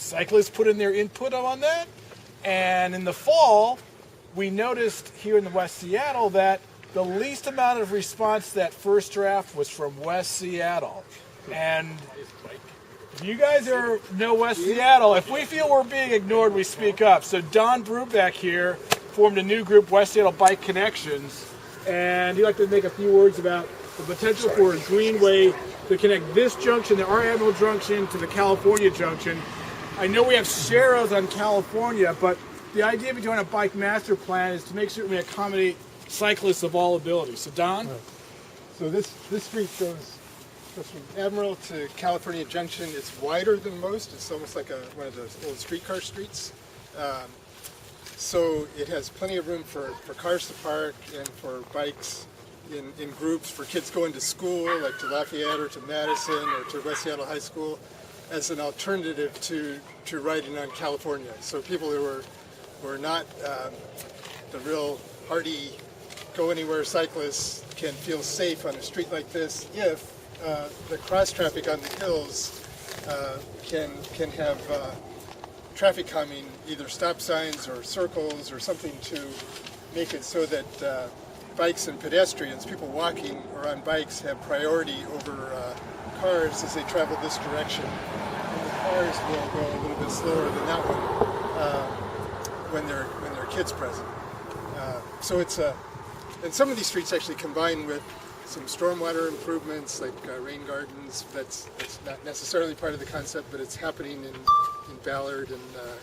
cyclists put in their input on that. And in the fall, we noticed here in the West Seattle that the least amount of response to that first draft was from West Seattle. And you guys know West Seattle. If we feel we're being ignored, we speak up. So Don Brubeck here formed a new group, West Seattle Bike Connections, and he'd like to make a few words about the potential for a greenway to connect this junction, our Admiral Junction, to the California Junction. I know we have sharrows on California, but the idea behind a bike master plan is to make sure we accommodate cyclists of all abilities. So Don? Right. So this street goes from Admiral to California Junction. It's wider than most. It's almost like one of those old streetcar streets. So it has plenty of room for cars to park and for bikes in groups, for kids going to school, like to Lafayette or to Madison or to West Seattle High School, as an alternative to riding on California. So people who are not the real hardy, go-anywhere cyclists can feel safe on a street like this if the cross-traffic on the hills can have traffic calming, either stop signs or circles or something to make it so that bikes and pedestrians, people walking or on bikes, have priority over cars as they travel this direction. And the cars will go a little bit slower than that one when there are kids present. So it's and some of these streets actually combine with some stormwater improvements like rain gardens. That's not necessarily part of the concept, but it's happening in Ballard and I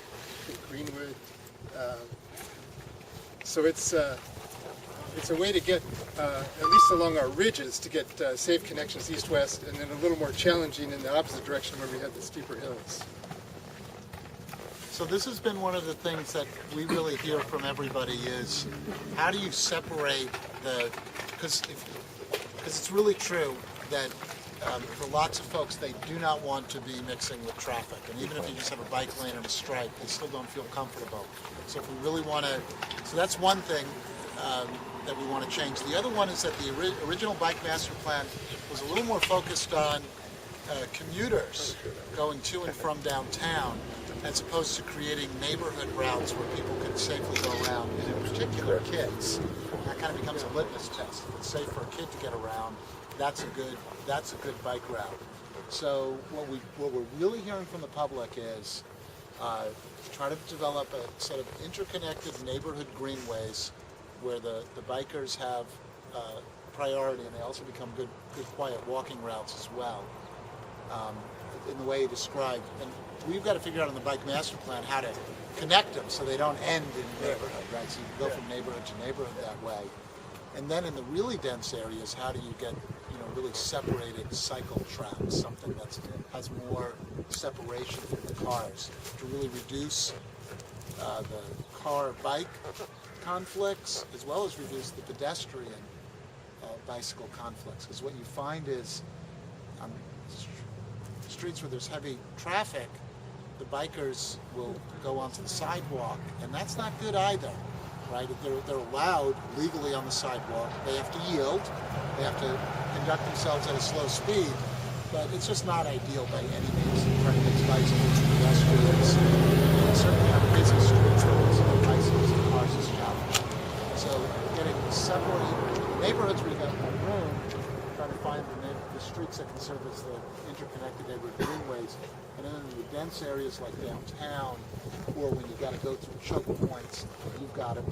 think Greenwood. So it's a way to get, at least along our ridges, to get safe connections east-west, and then a little more challenging in the opposite direction where we have the steeper hills. So this has been one of the things that we really hear from everybody is, how do you separate because it's really true that for lots of folks, they do not want to be mixing with traffic. And even if you just have a bike lane and a stripe, they still don't feel comfortable. So if we really want to, so that's one thing that we want to change. The other one is that the original Bike Master Plan was a little more focused on commuters going to and from downtown, as opposed to creating neighborhood routes where people can safely go around, and in particular kids. That kind of becomes a litmus test. If it's safe for a kid to get around, that's a good bike route. So what we're really hearing from the public is try to develop a set of interconnected neighborhood greenways where the bikers have priority, and they also become good quiet walking routes as well, in the way you described. And we've got to figure out in the Bike Master Plan how to connect them so they don't end in the neighborhood, right? So you can go from neighborhood to neighborhood that way. And then in the really dense areas, how do you get really separated cycle tracks, something that has more separation from the cars, to really reduce the car-bike conflicts, as well as reduce the pedestrian bicycle conflicts. Because what you find is on streets where there's heavy traffic, the bikers will go onto the sidewalk, and that's not good either, right? They're allowed legally on the sidewalk. They have to yield. They have to conduct themselves at a slow speed, but it's just not ideal by any means. Trying to mix bicycles and pedestrians, and certainly on busy streets where there's bicycles and cars is challenging. So getting separated neighborhoods where you got more room, trying to find the streets that can serve as the interconnected neighborhood greenways, and then in the dense areas like downtown, or when you've got to go through choke points, you've got to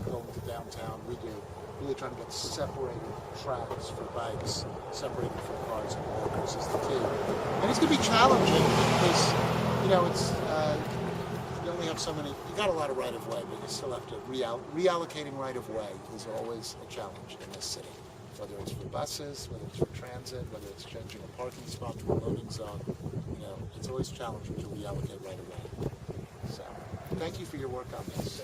go into downtown. We do. Really trying to get separated tracks for bikes, separated for cars and walkers is the key. And it's going to be challenging because, it's, you only have so many, you got a lot of right-of-way, but you still have to, reallocating right-of-way is always a challenge in this city. Whether it's for buses, whether it's for transit, whether it's changing a parking spot to a loading zone, it's always challenging to reallocate right-of-way. So, thank you for your work on this.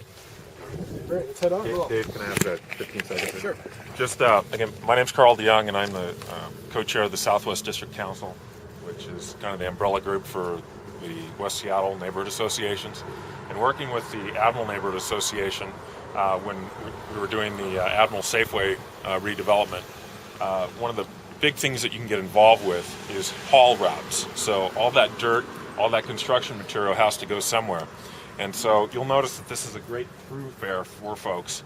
Great, let's head on. Dave, can I have that 15 seconds? Sure. Just, again, my name's Carl DeYoung, and I'm the co-chair of the Southwest District Council, which is kind of the umbrella group for the West Seattle Neighborhood Associations. And working with the Admiral Neighborhood Association, when we were doing the Admiral Safeway redevelopment, one of the big things that you can get involved with is haul routes. So all that dirt all that construction material has to go somewhere. And so you'll notice that this is a great thoroughfare for folks.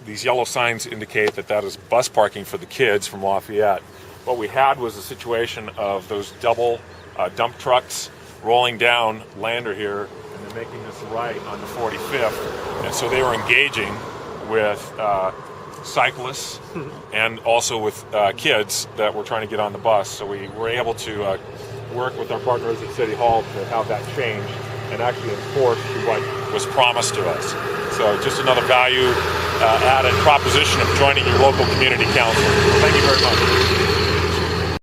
These yellow signs indicate that that is bus parking for the kids from Lafayette. What we had was a situation of those double dump trucks rolling down Lander here and then making this right onto 45th. And so they were engaging with cyclists and also with kids that were trying to get on the bus. So we were able to work with our partners at City Hall to have that changed and actually enforced what was promised to us. So just another value added proposition of joining your local community council. Thank you very much.